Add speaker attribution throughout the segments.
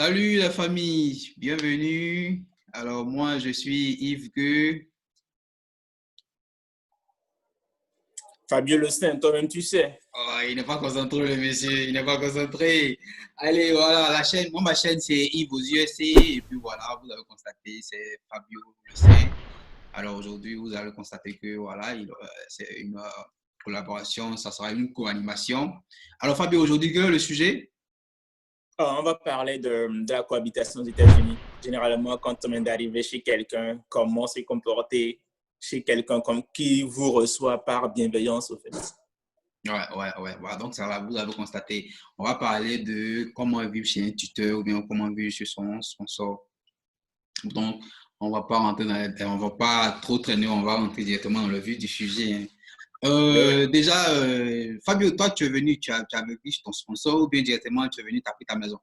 Speaker 1: Salut la famille, bienvenue. Alors moi je suis Yves Gueux.
Speaker 2: Fabio Le Saint, toi-même tu sais.
Speaker 1: Oh, il n'est pas concentré le monsieur, il n'est pas concentré. Allez, voilà, la chaîne, moi ma chaîne c'est Yves aux USA et puis voilà, vous avez constaté, c'est Fabio Le Saint. Alors aujourd'hui vous allez constater que voilà, c'est une collaboration, ça sera une co-animation. Alors Fabio, aujourd'hui quel est le sujet?
Speaker 2: On va parler de la cohabitation aux États-Unis. Généralement, quand on vient d'arriver chez quelqu'un, comment se comporter chez quelqu'un comme qui vous reçoit par bienveillance, au fait.
Speaker 1: Ouais. Voilà, donc ça va, vous avez constaté. On va parler de comment vivre chez un tuteur ou bien comment vivre chez son sponsor. Donc, on va pas rentrer on va pas trop traîner, on va rentrer directement dans le vif du sujet, hein. Déjà, Fabio, toi, tu es venu, tu as vécu chez ton sponsor ou bien directement tu es venu, tu as pris ta maison?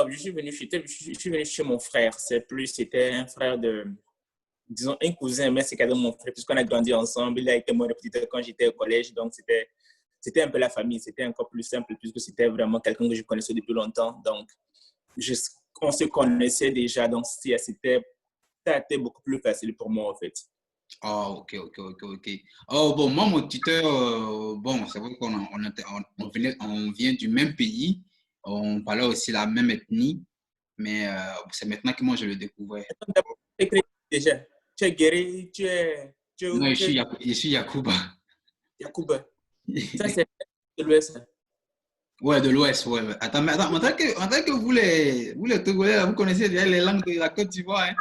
Speaker 2: Je suis venu chez mon frère. C'était un frère de, disons, un cousin, mais c'est quand même mon frère, puisqu'on a grandi ensemble. Il a été mon répétiteur quand j'étais au collège, donc c'était un peu la famille. C'était encore plus simple, puisque c'était vraiment quelqu'un que je connaissais depuis longtemps. Donc, je, on se connaissait déjà, donc ça a été beaucoup plus facile pour moi, en fait.
Speaker 1: Oh, ok. Oh, bon, moi, mon tuteur, bon, c'est vrai on vient du même pays, on parlait aussi la même ethnie, mais c'est maintenant que moi je le découvrais.
Speaker 2: Déjà, tu es guéri,
Speaker 1: Non,
Speaker 2: tu es
Speaker 1: Je suis Yacouba.
Speaker 2: Yacouba. Ça, c'est de l'Ouest.
Speaker 1: Ouais, de l'Ouest, ouais. Attends, mais attends, en tant que vous les Togolais, là, vous connaissez déjà les langues de la Côte d'Ivoire, hein?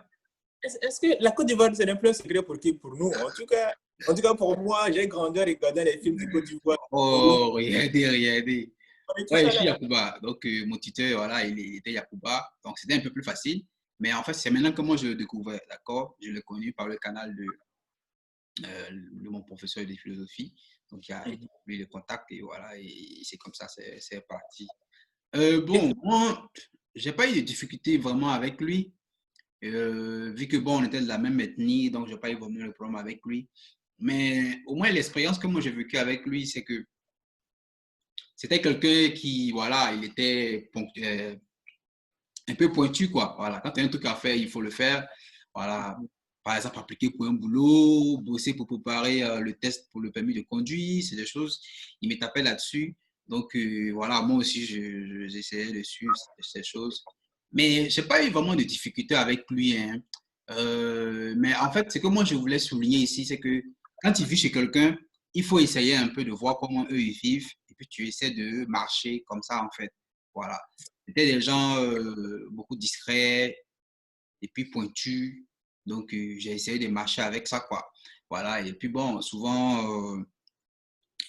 Speaker 2: Est-ce que la Côte d'Ivoire, c'est un peu un secret pour qui? Pour nous. En tout cas, pour moi, j'ai grandi en regardant les films du Côte d'Ivoire.
Speaker 1: Oh, regardez.
Speaker 2: Et tout
Speaker 1: Ouais, je
Speaker 2: ça
Speaker 1: suis
Speaker 2: là.
Speaker 1: Yacouba. Donc, mon tuteur, voilà, il était Yacouba. Donc, c'était un peu plus facile. Mais en fait, c'est maintenant que moi je le découvrais, d'accord? Je l'ai connu par le canal de mon professeur de philosophie. Donc, il a eu le contact et voilà, et c'est comme ça, c'est parti.
Speaker 2: Et
Speaker 1: Bon, moi, j'ai pas eu de difficulté vraiment avec lui. Vu que bon, on était de la même ethnie, donc j'ai pas eu vraiment le problème avec lui. Mais au moins, l'expérience que moi j'ai vécue avec lui, c'est que c'était quelqu'un qui, voilà, il était un peu pointu, quoi. Voilà, quand tu as un truc à faire, il faut le faire. Voilà, par exemple, appliquer pour un boulot, bosser pour préparer le test pour le permis de conduire, c'est des choses, il me tapait là-dessus. Donc, voilà, moi aussi, j'essayais de suivre ces choses. Mais je n'ai pas eu vraiment de difficultés avec lui, hein. Mais en fait, ce que moi, je voulais souligner ici, c'est que quand tu vis chez quelqu'un, il faut essayer un peu de voir comment eux, ils vivent, et puis tu essaies de marcher comme ça, en fait. Voilà. C'était des gens beaucoup discrets et puis pointus. Donc, j'ai essayé de marcher avec ça, quoi. Voilà. Et puis, bon, souvent,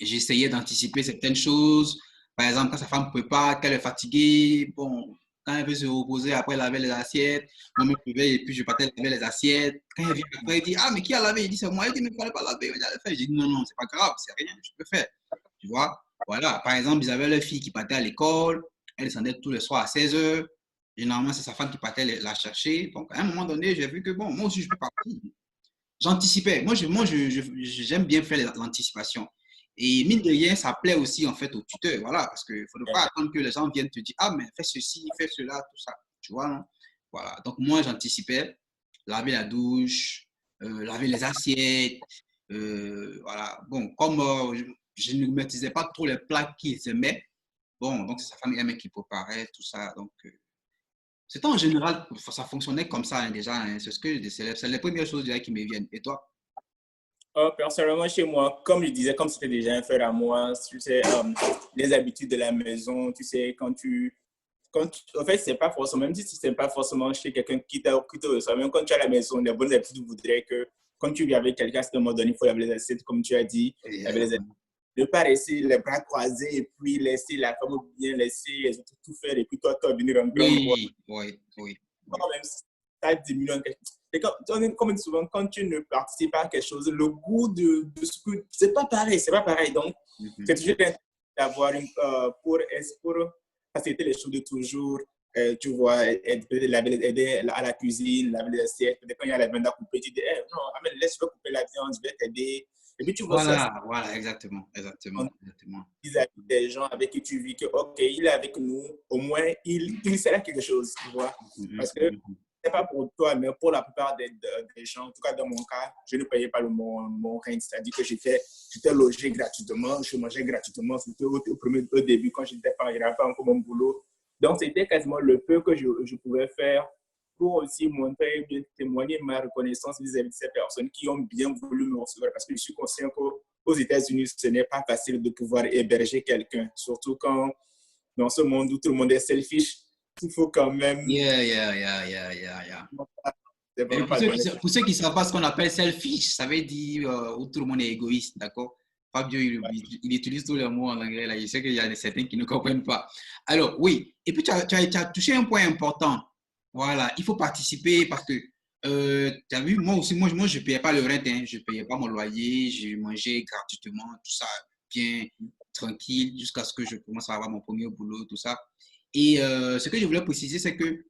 Speaker 1: j'essayais d'anticiper certaines choses. Par exemple, quand sa femme prépare, qu'elle est fatiguée, bon, quand elle veut se reposer après laver les assiettes, moi, je me réveille et puis je partais laver les assiettes. Quand elle vient après, elle dit, ah, mais qui a lavé? Il dit, c'est moi. Elle dit, mais il ne fallait pas laver. J'ai dit, non, c'est pas grave, c'est rien, je peux faire. Tu vois? Voilà. Par exemple, ils avaient leur fille qui partait à l'école. Elle descendait tous les soirs à 16 heures. Généralement, c'est sa femme qui partait la chercher. Donc, à un moment donné, j'ai vu que, bon, moi aussi, je peux partir. J'anticipais. J'aime bien faire l'anticipation. Et mine de rien, ça plaît aussi en fait au tuteur. Voilà, parce qu'il ne faut pas attendre que les gens viennent te dire, ah, mais fais ceci, fais cela, tout ça. Tu vois, non? Voilà. Donc, moi, j'anticipais. Laver la douche, laver les assiettes. Voilà. Bon, comme je ne maîtrisais pas trop les plats qu'ils aimaient, bon, donc c'est sa femme elle qui préparait tout ça. Donc, c'était en général, ça fonctionnait comme ça, hein, déjà, hein. C'est ce que c'est les premières choses déjà qui me viennent. Et toi?
Speaker 2: personnellement, chez moi, comme je disais, comme c'était déjà un frère à moi, tu sais, les habitudes de la maison, tu sais, en fait, c'est pas forcément, même si c'est pas forcément chez quelqu'un qui te reçoit, même quand tu es à la maison, les bonnes habitudes voudraient que quand tu vis avec quelqu'un, à un moment donné, il faut laver les assiettes, comme tu as dit, laver les assiettes. Ne pas rester les bras croisés et puis laisser la femme bien laisser les autres tout faire et puis toi venir en grand droit. Même si ça diminue en quelque chose. Et comme souvent, quand tu ne participes pas à quelque chose, le goût de ce que. C'est pas pareil, c'est pas pareil. Donc, c'est toujours d'avoir pour faciliter les choses de toujours. Tu vois, aider à la cuisine, laver les assiettes. Quand il y a la viande à couper, tu dis, hey, non, laisse-moi couper la viande, je vais t'aider. Et puis, tu vois ça.
Speaker 1: Voilà, exactement.
Speaker 2: vis-à-vis des gens avec qui tu vis que, OK, il est avec nous, au moins, il sert à quelque chose, tu vois. Parce que c'est pas pour toi, mais pour la plupart des gens, en tout cas dans mon cas, je ne payais pas mon rent. C'est-à-dire que j'étais logé gratuitement, je mangeais gratuitement, surtout au début, quand je n'avais pas encore mon boulot. Donc, c'était quasiment le peu que je pouvais faire pour aussi montrer, bien témoigner ma reconnaissance vis-à-vis de ces personnes qui ont bien voulu me recevoir. Parce que je suis conscient qu'aux États-Unis, ce n'est pas facile de pouvoir héberger quelqu'un, surtout quand dans ce monde où tout le monde est selfish, il faut quand même.
Speaker 1: Yeah.
Speaker 2: C'est
Speaker 1: Et
Speaker 2: vraiment pas le
Speaker 1: pour ceux qui ne savent pas ce qu'on appelle selfish, ça veut dire où tout le monde est égoïste, d'accord? Fabio, il utilise tous les mots en anglais, là. Je sais qu'il y a certains qui ne comprennent pas. Alors, oui. Et puis, tu as touché un point important. Voilà, il faut participer parce que, tu as vu, moi aussi, moi je ne payais pas le rent, hein. Je ne payais pas mon loyer, je mangeais gratuitement, tout ça, bien tranquille, jusqu'à ce que je commence à avoir mon premier boulot, tout ça. Et ce que je voulais préciser, c'est que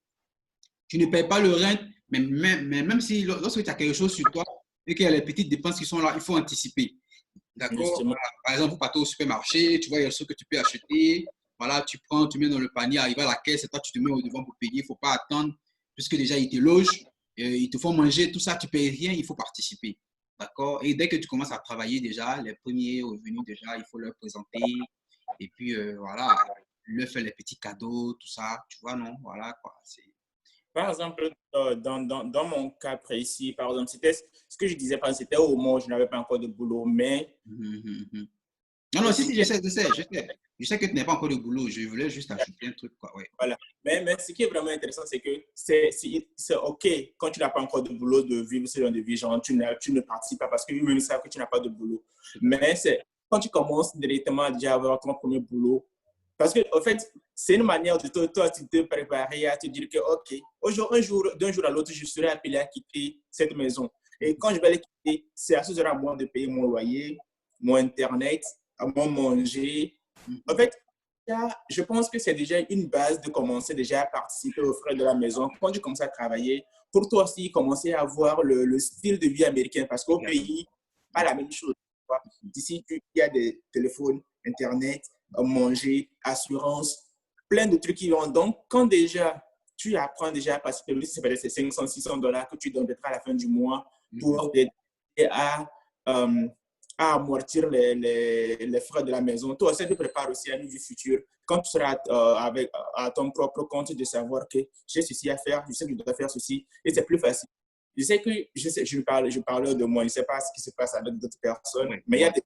Speaker 1: tu ne payes pas le rent, mais même si lorsque tu as quelque chose sur toi et qu'il y a les petites dépenses qui sont là, il faut anticiper. D'accord?
Speaker 2: justement.
Speaker 1: Voilà. Par exemple, vous partez au supermarché, tu vois, il y a ce que tu peux acheter. Voilà, tu prends, tu mets dans le panier, arrive à la caisse, et toi, tu te mets au devant pour payer. Il ne faut pas attendre, puisque déjà, ils te logent, ils te font manger, tout ça, tu ne payes rien, il faut participer. D'accord? Et dès que tu commences à travailler déjà, les premiers revenus, déjà, il faut leur présenter. Et puis, voilà, leur faire les petits cadeaux, tout ça, tu vois, non? Voilà, quoi.
Speaker 2: Par exemple, dans mon cas précis, par exemple, c'était ce que je disais, c'était au moment où je n'avais pas encore de boulot, mais
Speaker 1: Non, non, si,
Speaker 2: aussi,
Speaker 1: je sais que tu n'as pas encore de boulot. Je voulais juste ajouter un truc, quoi. Ouais.
Speaker 2: voilà. Mais ce qui est vraiment intéressant, c'est que c'est OK quand tu n'as pas encore de boulot de vivre ce genre de vie, genre tu ne participes pas parce qu'eux-mêmes savent que tu n'as pas de boulot. Mais c'est quand tu commences directement à déjà avoir ton premier boulot, parce que en fait, c'est une manière de toi, tu te préparer à te dire que OK, d'un jour à l'autre, je serai appelé à quitter cette maison. Et quand je vais la quitter, c'est à ce moment-là moi de payer mon loyer, mon Internet, à mon manger. En fait, je pense que c'est déjà une base de commencer déjà à participer aux frais de la maison. Quand tu commences à travailler, pour toi aussi, commencer à avoir le style de vie américain parce qu'au pays, pas la même chose. D'ici, il y a des téléphones, Internet, manger, assurance, plein de trucs qui vont. Donc, quand déjà tu apprends déjà à participer, si c'est peut-être 500, $600 que tu donnes peut-être à la fin du mois pour t'aider à à amortir les frais de la maison. Toi, ça te prépare aussi à une vie future. Quand tu seras à ton propre compte, de savoir que j'ai ceci à faire, je sais que je dois faire ceci, et c'est plus facile. Je parle de moi, je ne sais pas ce qui se passe avec d'autres personnes, mais il y a des...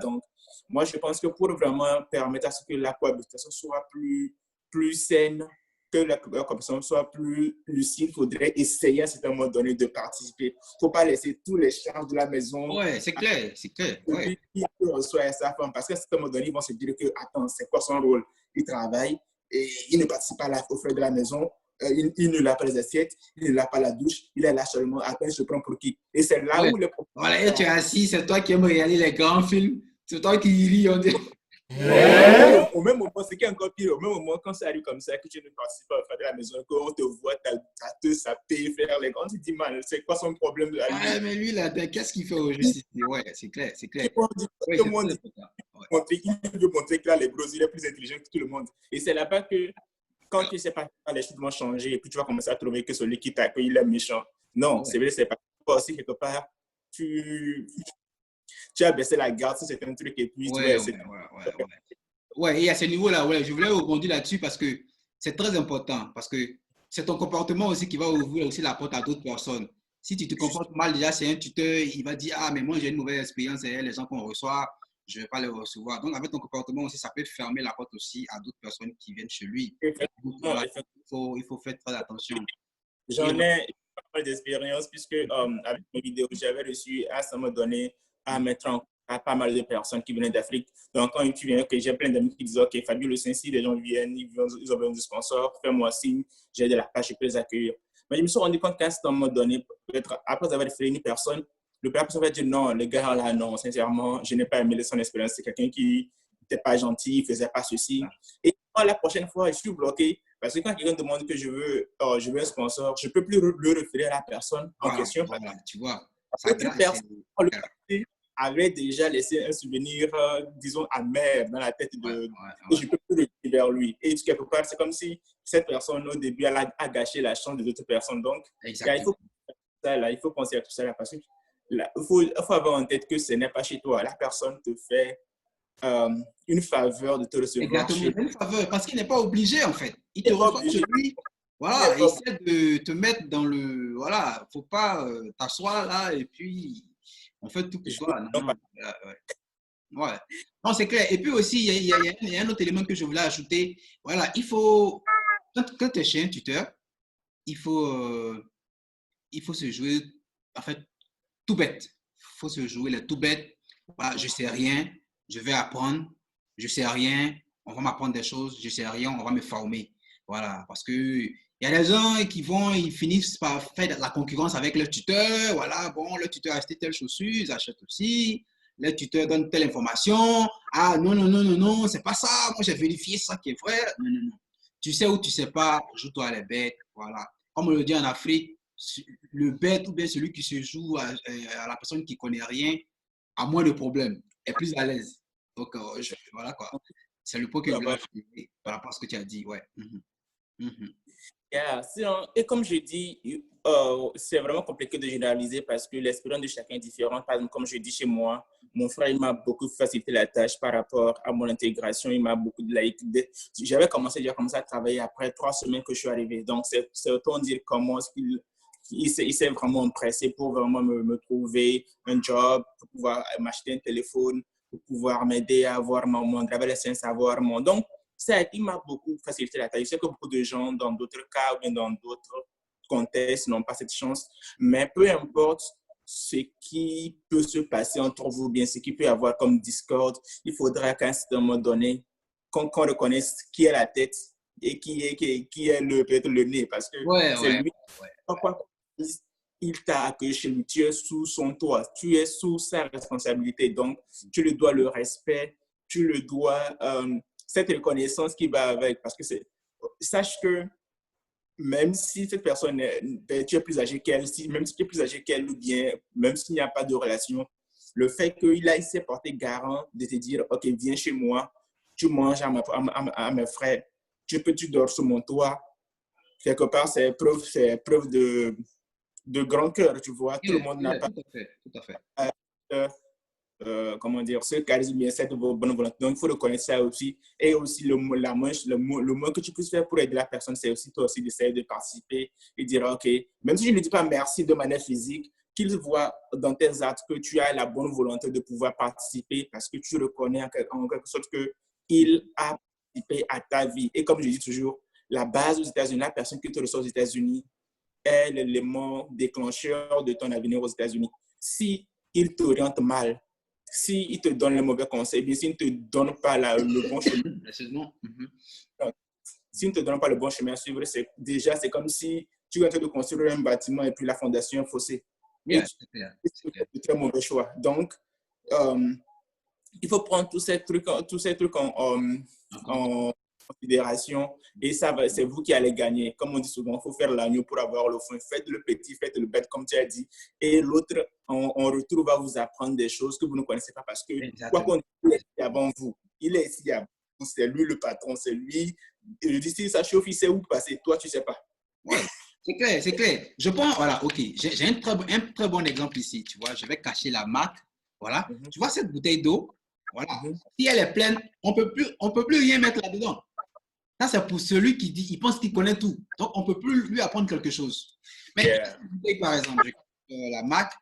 Speaker 2: Donc, moi, je pense que pour vraiment permettre à ce que la cohabitation soit plus saine, que la cohabitation soit plus lucide, il faudrait essayer à un certain moment donné de participer. Il ne faut pas laisser tous les charges de la maison
Speaker 1: Ouais, c'est clair, c'est clair. Ouais.
Speaker 2: qui reçoit sa femme. Parce qu'à un certain moment donné, ils vont se dire que, attends, c'est quoi son rôle? Il travaille et il ne participe pas aux frais de la maison. Il ne l'a pas les assiettes, il ne l'a pas la douche, il est là seulement, à peine se prend pour qui. Et c'est là
Speaker 1: Ouais.
Speaker 2: où le problème.
Speaker 1: Voilà, et tu es assis, c'est toi qui aimes regarder les grands films. C'est toi qui ris, on dit.
Speaker 2: Au même moment, ce qui est encore pire, au même moment, quand ça arrive comme ça, que tu ne participes pas au frais de la maison, qu'on te voit, t'as te saper, faire les grands, on se dit, man, c'est quoi son problème à lui?
Speaker 1: Ah, mais lui, là, qu'est-ce qu'il fait au juste ici? Ouais, c'est clair, c'est clair. Ouais,
Speaker 2: Tout le monde
Speaker 1: ouais.
Speaker 2: il veut montrer qu'il a les gros, il est plus intelligent que tout le monde. Et c'est là-bas que, quand tu ne sais pas, les choses vont changer et puis tu vas commencer à trouver que celui qui t'accueille, il est méchant. Non, c'est vrai, c'est pas. Toi aussi, quelque part, tu as baissé la garde sur certains trucs et puis tu vas
Speaker 1: Ouais,
Speaker 2: essayer.
Speaker 1: ouais, et à ce niveau-là, ouais, je voulais rebondir là-dessus parce que c'est très important, parce que c'est ton comportement aussi qui va ouvrir aussi la porte à d'autres personnes. Si tu te comportes mal, déjà, c'est un tuteur, il va dire, ah, mais moi, j'ai une mauvaise expérience et les gens qu'on reçoit, je ne vais pas les recevoir. Donc, avec ton comportement aussi, ça peut fermer la porte aussi à d'autres personnes qui viennent chez lui. Donc,
Speaker 2: Effectivement,
Speaker 1: voilà, il faut faire très attention. Et,
Speaker 2: j'en ai pas mal d'expérience puisque avec mes vidéos, j'avais reçu à ça me donner à mettre en à pas mal de personnes qui venaient d'Afrique. Donc, quand tu viens, que j'ai plein d'amis qui disent, OK, Fabio Le Saint-Cyr, les gens viennent, ils ont besoin de sponsors, fais-moi signe, j'ai de la page, je peux les accueillir. Mais je me suis rendu compte qu'à un moment donné, peut-être après avoir fait une personne, le personne va dire, non, le gars là, non, sincèrement, je n'ai pas aimé son expérience. C'est quelqu'un qui n'était pas gentil, il ne faisait pas ceci. Et moi, la prochaine fois, je suis bloqué. Parce que quand quelqu'un demande que je veux un sponsor, je ne peux plus le référer à la personne en question.
Speaker 1: voilà, tu vois, ça,
Speaker 2: L'autre personne, avait déjà laissé un souvenir, disons, amer dans la tête
Speaker 1: Ouais,
Speaker 2: de...
Speaker 1: ouais,
Speaker 2: Et
Speaker 1: ouais.
Speaker 2: je peux plus le dire vers lui. Et quelque part, c'est comme si cette personne, au début, elle a gâché la chance des autres personnes. Donc, il
Speaker 1: Exactement.
Speaker 2: faut ça, là, il faut penser à tout ça là, parce que là, il faut avoir en tête que ce n'est pas chez toi. La personne te fait euh, une faveur de te recevoir
Speaker 1: Exactement,
Speaker 2: chez
Speaker 1: une faveur, parce qu'il n'est pas obligé en fait. Il
Speaker 2: lui. Il
Speaker 1: te
Speaker 2: n'est pas
Speaker 1: reçoit
Speaker 2: obligé.
Speaker 1: chez lui,
Speaker 2: Il n'est
Speaker 1: voilà,
Speaker 2: pas obligé.
Speaker 1: essaie de te mettre dans le. Voilà, faut pas t'asseoir là et puis on fait tout pour toi. Non, non. Ouais. Ouais. Non, c'est clair. Et puis aussi, il y a un autre élément que je voulais ajouter. Voilà, il faut, quand tu es chez un tuteur, il faut, euh, il faut se jouer, en fait, tout bête. Il faut se jouer le tout bête. Voilà, je sais rien, je vais apprendre. Je sais rien, on va m'apprendre des choses. Je sais rien, on va me former. Voilà, parce que il y a des gens qui vont, ils finissent par faire la concurrence avec leur tuteur. Voilà, bon, le tuteur a acheté telle chaussure, ils achètent aussi. Le tuteur donne telle information. Ah, non, non, non, non, non, c'est pas ça. Moi, j'ai vérifié ça qui est vrai. Non, non, non. Tu sais ou tu sais pas, joue-toi les bêtes. Voilà. Comme on le dit en Afrique, le bête ou bien celui qui se joue à la personne qui connaît rien a moins de problèmes, est plus à l'aise. Donc, voilà quoi. C'est le point que je voulais ajouter par rapport à ce que tu as dit. Ouais.
Speaker 2: Yeah. Et comme je dis, c'est vraiment compliqué de généraliser parce que l'expérience de chacun est différente. Par exemple, comme je dis chez moi, mon frère, il m'a beaucoup facilité la tâche par rapport à mon intégration. Il m'a beaucoup de J'avais commencé déjà à travailler après 3 semaines que je suis arrivé. Donc, c'est autant dire comment il s'est vraiment empressé pour vraiment me trouver un job, pour pouvoir m'acheter un téléphone, pour pouvoir m'aider à avoir mon driver license, à avoir mon... Donc, ça, il m'a beaucoup facilité la tâche. Je sais que beaucoup de gens, dans d'autres cas ou bien dans d'autres contextes, n'ont pas cette chance. Mais peu importe ce qui peut se passer entre vous, bien ce qui peut y avoir comme discorde, il faudra qu'à un moment donné, qu'on reconnaisse qui est la tête et qui est peut-être le nez. Parce que
Speaker 1: Ouais,
Speaker 2: c'est
Speaker 1: ouais,
Speaker 2: lui,
Speaker 1: ouais.
Speaker 2: il t'a accueilli chez lui, tu es sous son toit, tu es sous sa responsabilité. Donc, tu lui dois le respect, tu le dois cette reconnaissance qui va avec. Parce que sache que même si cette personne, tu es plus âgé qu'elle, même si tu es plus âgé qu'elle, ou bien même s'il n'y a pas de relation, le fait qu'il s'est porté garant de te dire, OK, viens chez moi, tu manges à mes frais, tu dors sur mon toit, quelque part, c'est preuve de grand cœur, tu vois. Tout le
Speaker 1: Yeah,
Speaker 2: monde n'a
Speaker 1: yeah,
Speaker 2: pas
Speaker 1: tout à fait, tout à fait.
Speaker 2: euh, comment dire, ce charisme, bien cette bonne volonté. Donc, il faut reconnaître ça aussi. Et aussi, le moins que tu puisses faire pour aider la personne, c'est aussi toi aussi d'essayer de participer et dire, OK, même si je ne dis pas merci de manière physique, qu'il voit dans tes actes que tu as la bonne volonté de pouvoir participer parce que tu reconnais en quelque sorte qu'il a participé à ta vie. Et comme je dis toujours, la base aux États-Unis, la personne qui te reçoit aux États-Unis est l'élément déclencheur de ton avenir aux États-Unis. Si il t'oriente mal, s'il te donne le mauvais conseil, bien s'il ne te donne pas le bon chemin,
Speaker 1: Précisément.
Speaker 2: s'il ne te donne pas le bon chemin à suivre, c'est comme si tu es en train de construire un bâtiment et puis la fondation est faussée. Et
Speaker 1: Yeah,
Speaker 2: tu
Speaker 1: c'est clair, c'est
Speaker 2: fais
Speaker 1: clair.
Speaker 2: de très mauvais choix. Donc, euh, il faut prendre tous ces trucs
Speaker 1: En compte.
Speaker 2: en considération et c'est vous qui allez gagner. Comme on dit souvent, il faut faire l'agneau pour avoir le fond. Faites le petit, faites le bête, comme tu as dit. Et l'autre, en retour, va vous apprendre des choses que vous ne connaissez pas parce que, quoi
Speaker 1: Exactement.
Speaker 2: qu'on dise, il est ici avant vous. Il est ici avant vous. C'est lui le patron, c'est lui. Et je dis, si ça chauffe, il sait où passer. Toi, tu ne sais pas.
Speaker 1: Ouais, c'est clair, c'est clair. Je pense, voilà, ok, j'ai un très bon exemple ici, tu vois, je vais cacher la marque, voilà.
Speaker 2: Mhm,
Speaker 1: Tu vois cette bouteille d'eau, voilà,
Speaker 2: mhm.
Speaker 1: si elle est pleine, on peut plus rien mettre là-dedans. Ça, c'est pour celui qui dit, il pense qu'il connaît tout. Donc, on ne peut plus lui apprendre quelque chose. Mais
Speaker 2: Yeah.
Speaker 1: cette bouteille, par exemple, la marque,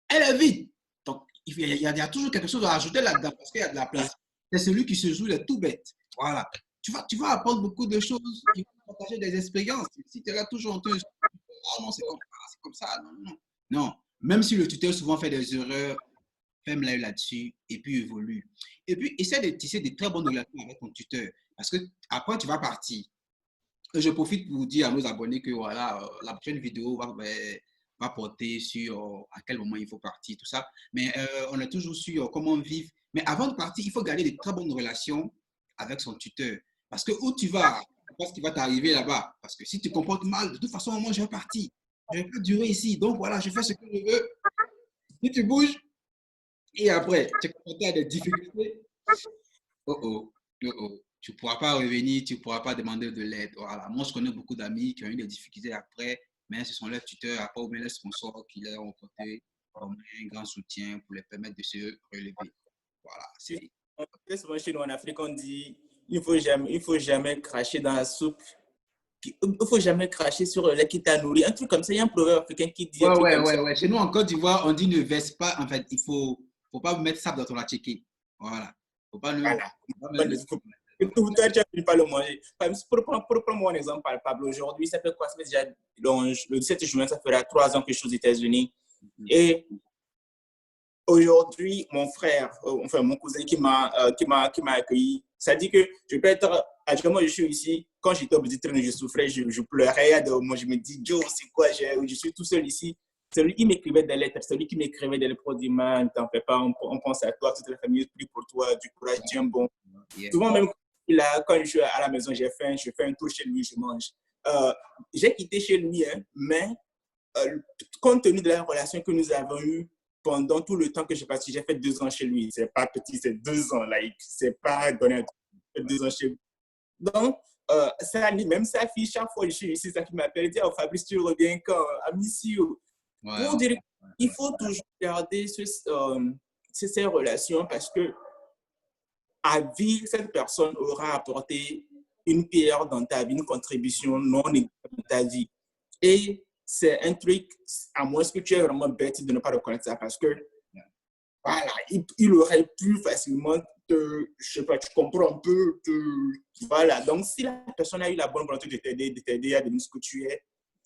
Speaker 1: elle est vide. Donc, il y a toujours quelque chose à ajouter là-dedans parce qu'il y a de la place. C'est celui qui se joue le tout bête. Voilà. Tu vas apprendre beaucoup de choses, tu vas partager des expériences. Si tu es là toujours en train de ah non, c'est comme ça, non, non. Non, même si le tuteur souvent fait des erreurs, ferme l'œil là-dessus et puis évolue. Et puis, essaie de tisser de très bonnes relations avec ton tuteur parce que après, tu vas partir. Et je profite pour dire à nos abonnés que voilà, la prochaine vidéo va porter sur à quel moment il faut partir, tout ça. Mais on est toujours sur comment vivre. Mais avant de partir, il faut garder de très bonnes relations avec son tuteur. Parce que où tu vas, parce qu'il va t'arriver là-bas. Parce que si tu te comportes mal, de toute façon, moi, je vais partir. Je ne vais pas durer ici. Donc voilà, je fais ce que je veux. Si tu bouges, Et après, tu es confronté à des difficultés. Oh oh, oh oh. Tu ne pourras pas revenir, tu ne pourras pas demander de l'aide. Voilà. Moi, je connais beaucoup d'amis qui ont eu des difficultés après, mais ce sont leurs tuteurs, après, ou bien les sponsors qui leur ont apporté vraiment un grand soutien pour les permettre de se relever. Voilà. C'est...
Speaker 2: Très souvent chez nous en Afrique, on dit il faut jamais cracher dans la soupe. Il ne faut jamais cracher sur le lait qui t'a nourri. Un truc comme ça, il y a un proverbe africain qui dit un
Speaker 1: Ouais,
Speaker 2: truc
Speaker 1: ouais,
Speaker 2: comme ça.
Speaker 1: ouais, ouais. Chez nous, en Côte d'Ivoire, on dit ne verse pas. En fait, faut pas mettre ça dans ton attiqué. Voilà. Faut pas, ne,
Speaker 2: Voilà.
Speaker 1: faut pas mettre le
Speaker 2: Toi, tu ne pas le manger. Pour prendre mon exemple palpable, aujourd'hui, ça fait quoi? Ça fait déjà, donc, le 17 juin, ça fera 3 ans que je suis aux États-Unis. Et aujourd'hui, mon frère, enfin mon cousin qui m'a accueilli, ça dit que je peux être, actuellement je suis ici, quand j'étais au petit train, je souffrais, je pleurais, moi je me dis, Joe, c'est quoi, je suis tout seul ici. Celui qui m'écrivait des lettres, celui qui m'écrivait des lettres pour dire, man, t'en fais pas, on pense à toi, toute la famille prie pour toi, du courage, tiens bon.
Speaker 1: Yeah.
Speaker 2: Souvent même là, quand je suis à la maison, je fais un tour chez lui, je mange. J'ai quitté chez lui, hein, mais compte tenu de la relation que nous avons eue pendant tout le temps que j'ai passé, j'ai fait 2 ans chez lui. C'est pas petit, c'est 2 ans. Like, c'est pas donné 2 ans chez lui. Donc, ça, même sa fille, chaque fois que je suis ici, sa fille m'appelle, dit, oh, Fabrice, tu reviens quand? À Missio.
Speaker 1: Ouais,
Speaker 2: Pour dire, il faut toujours garder ces relations parce que à vie, cette personne aura apporté une pierre dans ta vie, une contribution non négligeable dans ta vie. Et c'est un truc, à moins que tu es vraiment bête de ne pas reconnaître ça, parce que, voilà, il aurait pu facilement je sais pas, tu comprends un peu, voilà. Donc, si la personne a eu la bonne volonté de t'aider à devenir ce que tu es,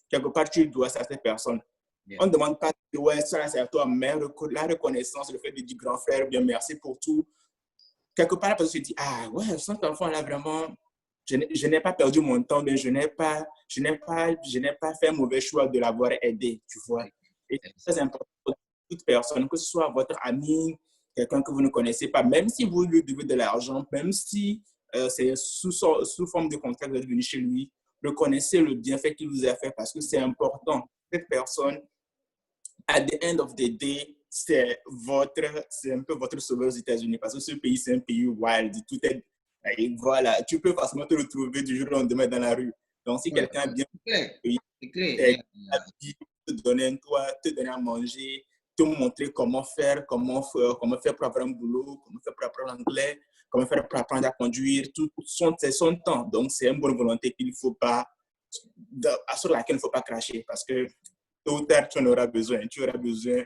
Speaker 2: quelque part, tu dois ça à cette personne.
Speaker 1: yeah.
Speaker 2: On ne demande pas, ouais, ça, c'est à toi, mais la reconnaissance, le fait de dire grand frère, bien merci pour tout. Quelque part, la personne se dit, ah ouais, cet enfant-là, vraiment, je n'ai pas perdu mon temps, mais je n'ai pas fait un mauvais choix de l'avoir aidé, tu vois. Et c'est très important pour toute personne, que ce soit votre ami, quelqu'un que vous ne connaissez pas, même si vous lui devez de l'argent, même si c'est sous forme de contrat que vous êtes venu chez lui, reconnaissez le bienfait qu'il vous a fait parce que c'est important. Cette personne, at the end of the day, c'est un peu votre sauveur aux États-Unis parce que ce pays, c'est un pays wild. Tout est, et voilà, tu peux facilement te retrouver du jour au lendemain dans la rue. Donc, si
Speaker 1: Ouais,
Speaker 2: quelqu'un a bien
Speaker 1: c'est clair.
Speaker 2: te donner un toit, te donner à manger, te montrer comment faire pour apprendre un boulot, comment faire pour apprendre l'anglais, comment faire pour apprendre à conduire, tout c'est son temps. Donc, c'est une bonne volonté qu'il ne faut pas, sur laquelle il ne faut pas cracher parce que tôt ou tard, tu en auras besoin. Tu auras besoin.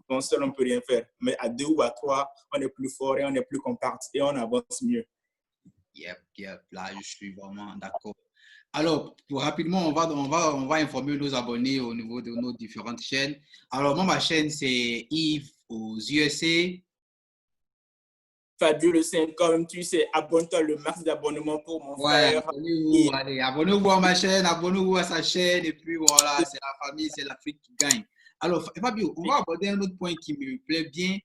Speaker 2: On seul, on ne peut rien faire. Mais à 2 ou à 3, on est plus fort et on est plus compact et on avance mieux.
Speaker 1: Yep, yep. Là, je suis vraiment d'accord. Alors, pour rapidement, on va informer nos abonnés au niveau de nos différentes chaînes. Alors, moi, ma chaîne, c'est Yves aux USA.
Speaker 2: Fabio le 5, comme tu sais, abonne-toi le max d'abonnements pour mon
Speaker 1: Ouais,
Speaker 2: frère.
Speaker 1: abonnez-vous, allez, abonnez-vous à ma chaîne, abonnez-vous à sa chaîne, et puis voilà, c'est la famille, c'est l'Afrique qui gagne. Alors, Fabio, on va aborder un autre point qui me plaît bien.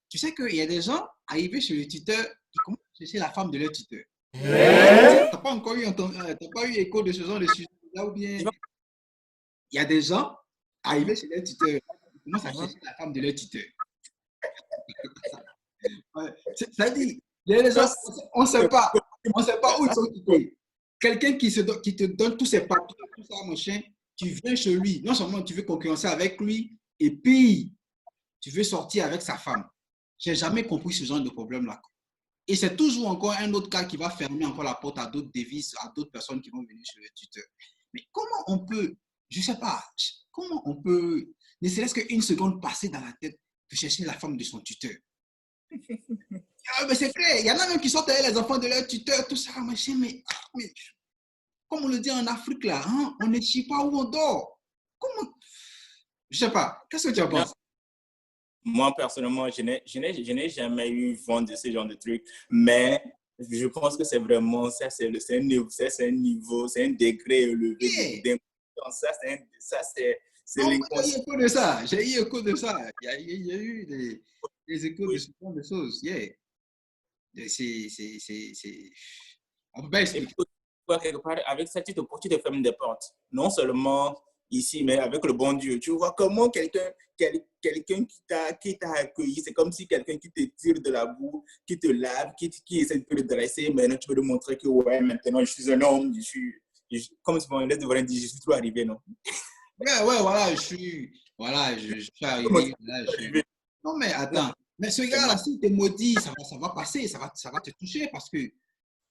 Speaker 1: Tu sais qu'il y a des gens arrivés chez le tuteur qui commencent à chercher la femme de leur tuteur. Tu n'as pas encore eu, t'as pas eu écho de ce genre de sujet là ou bien il y a des gens arrivés chez leur tuteur qui commencent à chercher la femme de leur tuteur. Ouais. C'est-à-dire, il y a des gens, on ne sait pas, on sait pas où ils sont quittés. Quelqu'un qui te donne tous ses papiers, tout ça, machin, tu viens chez lui. Non seulement tu veux concurrencer avec lui, et puis tu veux sortir avec sa femme. Je n'ai jamais compris ce genre de problème-là. Et c'est toujours encore un autre cas qui va fermer encore la porte à d'autres devises, à d'autres personnes qui vont venir chez le tuteur. Mais comment on peut, je ne sais pas, comment on peut, ne serait-ce qu'une seconde passer dans la tête de chercher la femme de son tuteur? Ah, mais c'est clair, il y en a même qui sortent avec les enfants de leur tuteur, tout ça, machin, mais comme on le dit en Afrique, là, hein, on ne chie pas où on dort. Comment? Je ne sais pas, qu'est-ce que tu en penses?
Speaker 2: Moi, personnellement, je n'ai jamais eu vent de ce genre de truc, mais je pense que c'est vraiment ça, c'est un niveau, c'est un degré élevé d'inconscience. Ça, c'est
Speaker 1: Non, j'ai eu
Speaker 2: l'inconscience.
Speaker 1: écho de ça, j'ai eu écho de ça. Il y a eu des échos de
Speaker 2: Oui.
Speaker 1: ce genre de choses. Yeah. C'est... On peut pas
Speaker 2: Et puis,
Speaker 1: expliquer.
Speaker 2: quelque part, avec ça, tu te fermes des portes. Non seulement ici, mais avec le bon Dieu. Tu vois comment quelqu'un qui t'a accueilli, c'est comme si quelqu'un qui te tire de la boue, qui te lave, qui essaie de te redresser. Maintenant, tu veux te montrer que, ouais, maintenant, je suis un homme, comme si on laisse devant dire, je suis trop arrivé, non?
Speaker 1: Ouais, ouais, voilà, je suis
Speaker 2: Comment tu
Speaker 1: arrivé. Là,
Speaker 2: es arrivé?
Speaker 1: Non, mais
Speaker 2: Non,
Speaker 1: attends. Mais ce
Speaker 2: c'est
Speaker 1: gars-là,
Speaker 2: mal.
Speaker 1: s'il te maudit, ça va passer, ça va te toucher parce que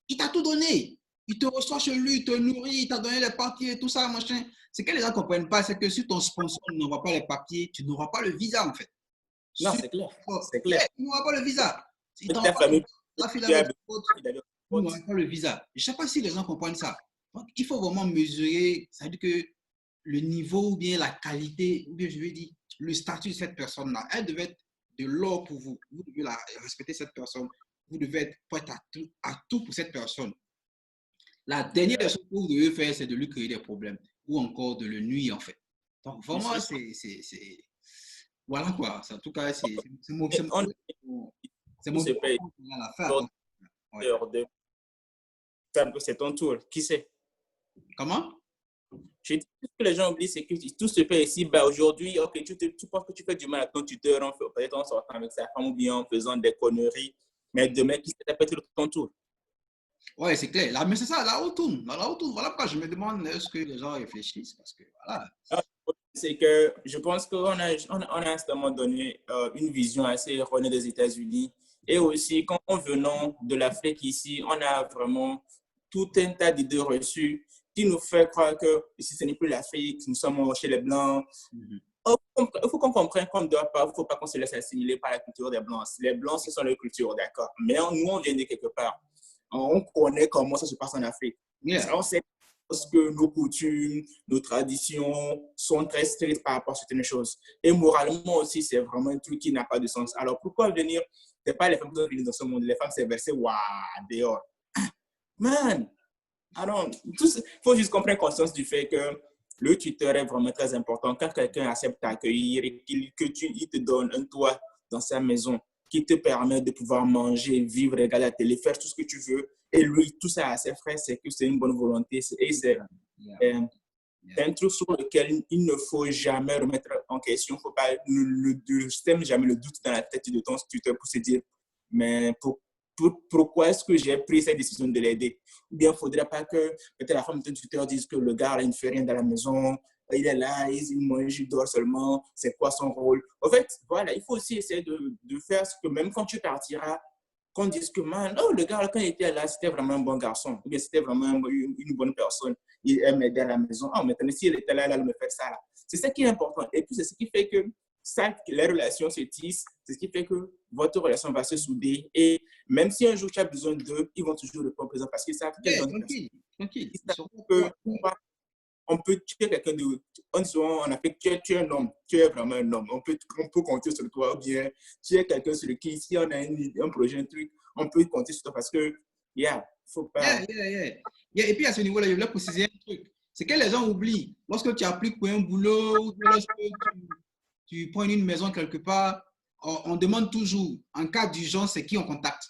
Speaker 1: il t'a tout donné. Il te reçoit chez lui, il te nourrit, il t'a donné les papiers, tout ça, machin. Ce que les gens ne comprennent pas, c'est que si ton sponsor n'envoie pas les papiers, tu n'auras pas le visa, en fait.
Speaker 2: Non,
Speaker 1: Si,
Speaker 2: c'est clair. C'est clair.
Speaker 1: yeah, tu n'auras pas le visa. Il
Speaker 2: Avec
Speaker 1: t'envoie
Speaker 2: ta
Speaker 1: pas le
Speaker 2: famille,
Speaker 1: visa. La fille
Speaker 2: tu as
Speaker 1: avec
Speaker 2: besoin
Speaker 1: l'autre,
Speaker 2: d'aller
Speaker 1: tu
Speaker 2: au
Speaker 1: n'auras
Speaker 2: sport.
Speaker 1: pas le visa. Je ne sais pas si les gens comprennent ça. Donc, il faut vraiment mesurer, c'est-à-dire que le niveau ou bien la qualité, ou bien je veux dire, le statut de cette personne-là, elle devait être de l'or pour vous. Vous devez respecter cette personne. Vous devez être prêt à tout pour cette personne. La dernière chose que vous devez faire, c'est de lui créer des problèmes ou encore de le nuire, en fait. Donc, vraiment,
Speaker 2: Ici,
Speaker 1: voilà quoi. En tout cas,
Speaker 2: et
Speaker 1: c'est
Speaker 2: tout
Speaker 1: mon
Speaker 2: se
Speaker 1: point
Speaker 2: paye.
Speaker 1: à la fin. Donc, ouais.
Speaker 2: C'est ton tour. Qui sait?
Speaker 1: Comment?
Speaker 2: Je dis, ce que les gens oublient, c'est que tout se fait ici. Bah, aujourd'hui, ok, tu penses que tu fais du mal à ton tuteur, peut-être en sortant avec sa femme ou bien en faisant des conneries. Mais demain, qui sait, ça peut être ton tour.
Speaker 1: Ouais, c'est clair. Là, mais c'est ça, la roue tourne. La roue tourne. Voilà pourquoi je me demande est-ce que les gens réfléchissent. Parce que voilà.
Speaker 2: Ah, c'est que je pense qu'on a à ce moment donné une vision assez erronée des États-Unis. Et aussi, quand on venant de l'Afrique ici, on a vraiment tout un tas d'idées reçues qui nous fait croire que ici, ce n'est plus l'Afrique, nous sommes chez les Blancs.
Speaker 1: Mhm.
Speaker 2: Il faut qu'on comprenne qu'on ne doit pas, il ne faut pas qu'on se laisse assimiler par la culture des Blancs. Les Blancs, ce sont leur culture, d'accord. Mais nous, on vient de quelque part. On connaît comment ça se passe en Afrique.
Speaker 1: Yeah.
Speaker 2: On sait que nos coutumes, nos traditions sont très strictes par rapport à certaines choses. Et moralement aussi, c'est vraiment un truc qui n'a pas de sens. Alors pourquoi venir, ce n'est pas les femmes qui sont venues dans ce monde, les femmes c'est versé, waouh, dehors. Man, alors, il faut juste comprendre conscience du fait que le tuteur est vraiment très important. Quand quelqu'un accepte d'accueillir et il te donne un toit dans sa maison qui te permet de pouvoir manger, vivre, regarder la télé, faire tout ce que tu veux, et lui, tout ça à ses frais, c'est que c'est une bonne volonté. Et
Speaker 1: Yeah.
Speaker 2: euh,
Speaker 1: Yeah.
Speaker 2: c'est un truc sur lequel il ne faut jamais remettre en question. Il ne faut pas ne sème jamais le doute dans la tête de ton tuteur pour se dire, mais pourquoi est-ce que j'ai pris cette décision de l'aider? Ou bien il ne faudrait pas que peut-être la femme de ton tuteur dise que le gars, il ne fait rien dans la maison, il est là, il mange, il dort seulement, c'est quoi son rôle? En fait, voilà, il faut aussi essayer de faire ce que même quand tu partiras, qu'on dise que, man, oh, le gars, quand il était là, c'était vraiment un bon garçon, ou bien c'était vraiment une bonne personne, il aime aider à la maison. Ah, maintenant, si elle était là, elle me fait ça. Là. C'est ça qui est important. Et puis, c'est ce qui fait que les relations se tissent, c'est ce qui fait que votre relation va se souder. Et même si un jour tu as besoin d'eux, ils vont toujours répondre présent parce qu'ils savent quel
Speaker 1: Yeah,
Speaker 2: genre de personne.
Speaker 1: tranquille, tranquille.
Speaker 2: Ils
Speaker 1: Ils
Speaker 2: savent
Speaker 1: sont
Speaker 2: que on peut tuer quelqu'un de. En Afrique, tu es un homme, tu es vraiment un homme. On peut compter sur toi, ou bien tu es quelqu'un sur qui, si on a un projet, un truc, on peut compter sur toi parce que, faut
Speaker 1: Yeah,
Speaker 2: pas.
Speaker 1: yeah, yeah. Yeah. Et puis à ce niveau-là, je voulais préciser un truc. C'est que les gens oublient. Lorsque tu appliques pour un boulot, ou lorsque tu prends une maison quelque part, on demande toujours, en cas d'urgence, c'est qui on contacte.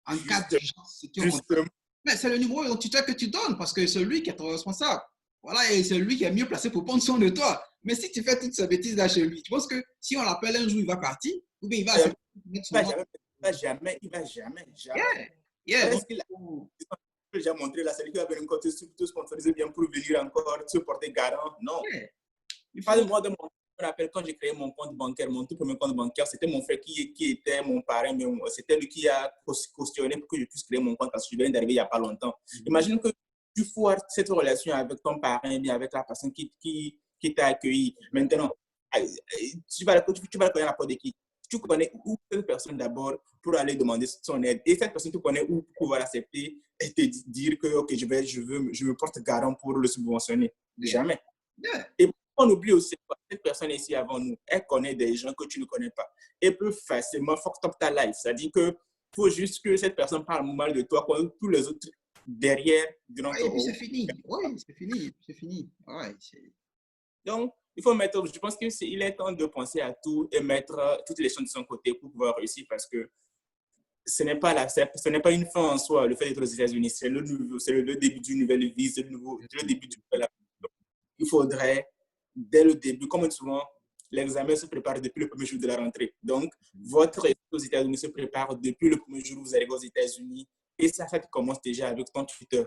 Speaker 1: En cas
Speaker 2: Juste,
Speaker 1: d'urgence, c'est qui on contacte.
Speaker 2: justement,
Speaker 1: Mais c'est le numéro de tuteur que tu donnes parce que c'est lui qui est ton responsable. Voilà, et c'est lui qui est mieux placé pour prendre soin de toi. Mais si tu fais toutes ces bêtises-là chez lui, tu penses que si on l'appelle un jour, il va partir ou bien il va
Speaker 2: il
Speaker 1: accepter de mettre son
Speaker 2: va
Speaker 1: nom.
Speaker 2: jamais, il va jamais, il va jamais, jamais.
Speaker 1: Yeah, yeah. Donc,
Speaker 2: Est-ce qu'il a déjà montré là, c'est lui qui va venir encore te sponsoriser bien pour venir encore se porter garant? Non.
Speaker 1: yeah, il faut.
Speaker 2: Parle-moi de mon. Je me rappelle quand j'ai créé mon compte bancaire, mon tout premier compte bancaire, c'était mon frère qui était mon parrain, mais c'était lui qui a cautionné pour que je puisse créer mon compte parce que je viens d'arriver il n'y a pas longtemps. Imagine que tu foires cette relation avec ton parrain, bien avec la personne qui t'a accueilli. Maintenant, tu vas connaître la porte de qui? Tu connais où cette personne d'abord pour aller demander son aide. Et cette personne, tu connais où pour pouvoir l'accepter et te dire que, OK, je me porte garant pour le subventionner.
Speaker 1: Yeah.
Speaker 2: Jamais.
Speaker 1: Yeah.
Speaker 2: Et on oublie aussi que cette personne ici avant nous, elle connaît des gens que tu ne connais pas. Elle peut facilement fuck up ta life. C'est-à-dire qu'il faut juste que cette personne parle mal de toi quand tous les autres derrière diront
Speaker 1: Ouais,
Speaker 2: que,
Speaker 1: et puis
Speaker 2: oh.
Speaker 1: c'est fini. Oui, c'est fini. C'est fini. Ouais,
Speaker 2: Donc, il faut mettre, je pense qu'il est temps de penser à tout et mettre toutes les choses de son côté pour pouvoir réussir parce que ce n'est pas une fin en soi, le fait d'être aux États-Unis. C'est le début d'une nouvelle vie, c'est le début du nouvel avenir. Il faudrait dès le début, comme souvent, l'examen se prépare depuis le premier jour de la rentrée. Donc, votre étude aux États-Unis se prépare depuis le premier jour où vous arrivez aux États-Unis. Et ça commence déjà avec ton tuteur.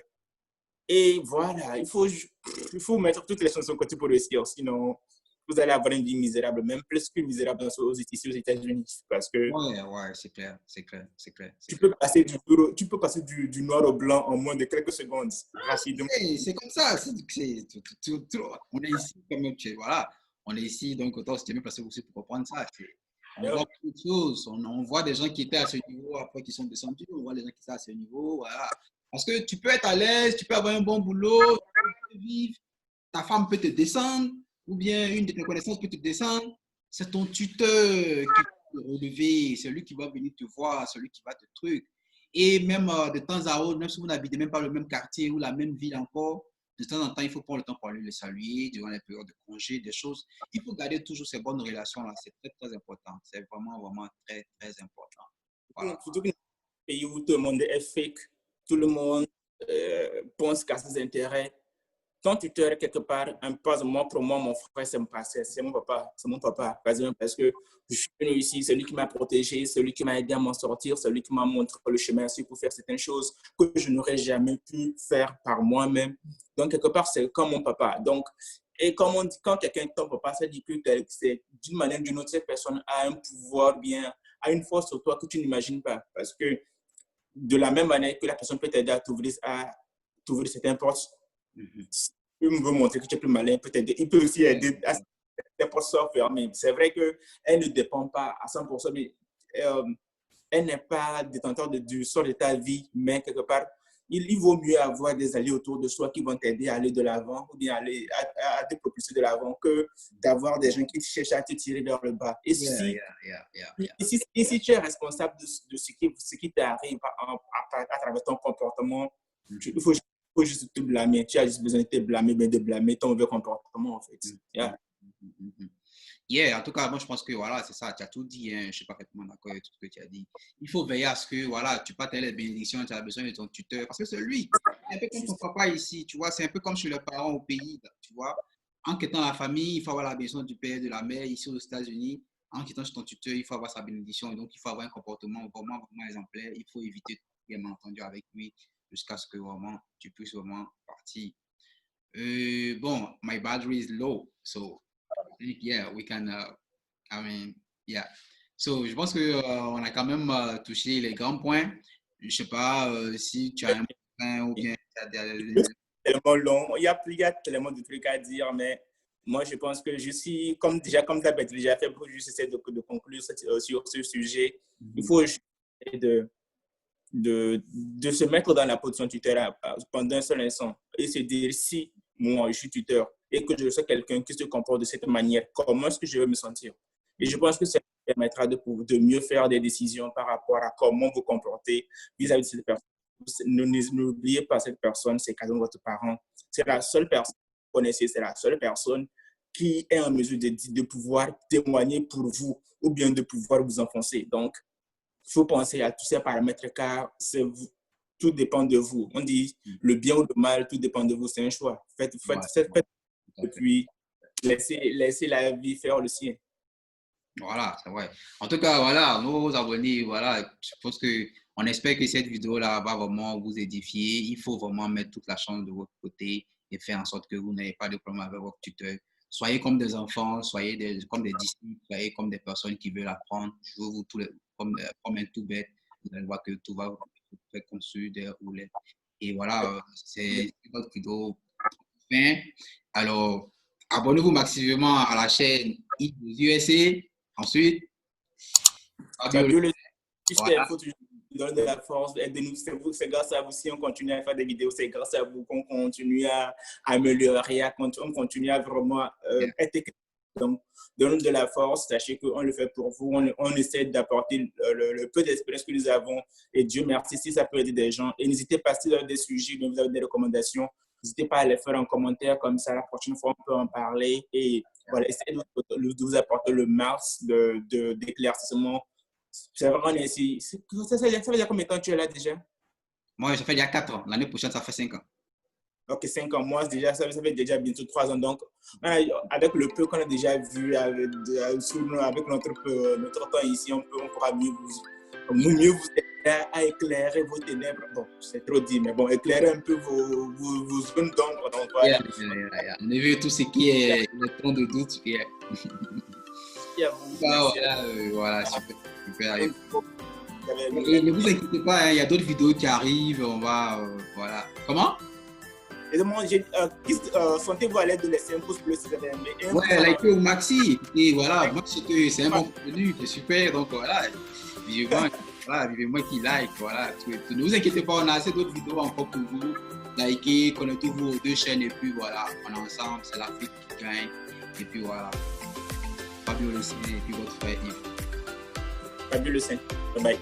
Speaker 2: Et voilà, il faut mettre toutes les chances de son côté pour réussir. Sinon, vous allez avoir une vie misérable, même plus que misérable ici aux États-Unis. Parce que
Speaker 1: Ouais, c'est clair, c'est clair, c'est clair.
Speaker 2: tu peux passer du noir au blanc en moins de quelques secondes. Rapidement.
Speaker 1: C'est comme ça. On est ici, quand même, voilà. On est ici, donc autant se mieux placé aussi pour comprendre ça. On voit beaucoup de choses. On voit des gens qui étaient à ce niveau après qui sont descendus. On voit des gens qui sont à ce niveau. Voilà. Parce que tu peux être à l'aise, tu peux avoir un bon boulot, tu peux vivre, ta femme peut te descendre, ou bien une de tes connaissances peut te descendre. C'est ton tuteur qui va te relever, c'est lui qui va venir te voir, celui qui va te truc. Et même de temps à autre, même si vous n'habitez même pas le même quartier ou la même ville encore, de temps en temps, il faut prendre le temps pour aller le saluer durant les périodes de congé, des choses. Il faut garder toujours ces bonnes relations-là. C'est très, très important. C'est vraiment, vraiment très, très important. Voilà.
Speaker 2: Surtout que dans un pays où tout le monde est fake, tout le monde pense qu'à ses intérêts. Ton tuteur, quelque part, pas moi, pour moi, mon frère, c'est mon papa. C'est mon papa. Parce que je suis venu ici, c'est lui qui m'a protégé, c'est lui qui m'a aidé à m'en sortir, c'est lui qui m'a montré le chemin ainsi pour faire certaines choses que je n'aurais jamais pu faire par moi-même. Donc, quelque part, c'est comme mon papa. Donc, et comme on dit, quand quelqu'un est ton papa, ça dit que c'est d'une manière ou d'une autre, cette personne a un pouvoir, bien, a une force sur toi que tu n'imagines pas. Parce que de la même manière que la personne peut t'aider à t'ouvrir certaines portes, il veut montrer que tu es plus malin, peut t'aider. Il peut aussi aider à des portes soient fermées. C'est vrai qu'elle ne dépend pas à 100%, mais elle n'est pas détenteur du sort de ta vie, mais quelque part, il vaut mieux avoir des alliés autour de soi qui vont t'aider à aller de l'avant ou bien à te propulser de l'avant que d'avoir des gens qui cherchent à te tirer vers le bas. Et si tu es responsable de ce qui t'arrive à travers ton comportement, il faut juste te blâmer. Tu as juste besoin de te blâmer, mais de blâmer ton mauvais comportement, en fait.
Speaker 1: En tout cas, moi, je pense que voilà, c'est ça, tu as tout dit, hein, je suis parfaitement d'accord avec tout ce que tu as dit. Il faut veiller à ce que, voilà, tu partes les bénédictions, tu as besoin de ton tuteur, parce que c'est lui. C'est un peu comme ton papa ici, tu vois, c'est un peu comme chez les parents au pays, tu vois. En quittant la famille, il faut avoir la bénédiction du père, de la mère, ici aux États-Unis. En quittant chez ton tuteur, il faut avoir sa bénédiction, et donc il faut avoir un comportement vraiment, vraiment exemplaire. Il faut éviter, bien entendu, avec lui, jusqu'à ce que vraiment tu puisses vraiment partir. Bon, my battery is low, so yeah, we can, I mean, yeah. So, je pense que on a quand même touché les grands points. Je sais pas si tu as un point ou bien
Speaker 2: Tellement long. Il y a tellement de trucs à dire, mais moi, je pense que je suis, comme tu as déjà fait, pour juste essayer de conclure sur ce sujet, il faut de se mettre dans la position tuteur pendant un seul instant et se dire si moi, je suis tuteur et que je sois quelqu'un qui se comporte de cette manière, comment est-ce que je vais me sentir? Et je pense que ça permettra de mieux faire des décisions par rapport à comment vous comportez vis-à-vis de cette personne. N'oubliez pas cette personne, c'est quasiment votre parent. C'est la seule personne que vous connaissez, c'est la seule personne qui est en mesure de pouvoir témoigner pour vous ou bien de pouvoir vous enfoncer. Donc, il faut penser à tous ces paramètres car tout dépend de vous. On dit le bien ou le mal, tout dépend de vous, c'est un choix. Faites et puis laissez la vie faire le sien.
Speaker 1: Voilà, c'est vrai. En tout cas, voilà, nos abonnés, voilà, je pense que on espère que cette vidéo-là va vraiment vous édifier. Il faut vraiment mettre toute la chance de votre côté et faire en sorte que vous n'ayez pas de problème avec votre tuteur. Soyez comme des enfants, soyez comme des disciples, soyez comme des personnes qui veulent apprendre. Jouez-vous comme un tout bête. Vous allez voir que tout va être conçu, déroulé. Et voilà, c'est notre vidéo fin. Alors, abonnez-vous massivement à la chaîne USA. Ensuite,
Speaker 2: Fabio, le
Speaker 1: voilà.
Speaker 2: il faut toujours donner de la force, aidez-nous. C'est grâce à vous si on continue à faire des vidéos, c'est grâce à vous qu'on continue à améliorer, on continue à vraiment être. Donc, donnez-nous de la force, sachez qu'on le fait pour vous, on essaie d'apporter le peu d'expérience que nous avons et Dieu merci si ça peut aider des gens. Et n'hésitez pas si vous avez des sujets, vous avez des recommandations, n'hésitez pas à les faire en commentaire comme ça, la prochaine fois on peut en parler et voilà, essayez de vous apporter le max d'éclaircissement. C'est vraiment ainsi. Ça veut dire combien de temps tu es là déjà?
Speaker 1: Moi, ça fait il y a 4 ans. L'année prochaine, ça fait 5 ans.
Speaker 2: Ok, 5 ans. Moi, déjà, ça fait déjà bientôt 3 ans. Donc, avec le peu qu'on a déjà vu avec notre temps ici, on pourra mieux vous aider à éclairer vos ténèbres. Bon, c'est trop dit, mais bon, éclairer un peu vos zones d'ombre. Donc, voilà.
Speaker 1: On a vu tout ce qui est le ton de doute. Voilà, super. Et ne vous inquiétez pas, hein, il y a d'autres vidéos qui arrivent. On va, voilà. Comment?
Speaker 2: Et donc, sentez-vous à l'aide de laisser un pouce bleu si vous avez aimé.
Speaker 1: Ouais, likez au maxi. Et voilà, moi, c'est un bon contenu, c'est super. Donc, voilà, vivement qui like. Voilà, ne vous inquiétez pas, on a assez d'autres vidéos encore pour vous. Likez, connectez-vous aux deux chaînes. Et puis, voilà, on est ensemble. C'est l'Afrique qui gagne. Et puis, voilà. Fabio Le Saint et puis votre frère Yves.
Speaker 2: Fabio Le Saint. Bye bye.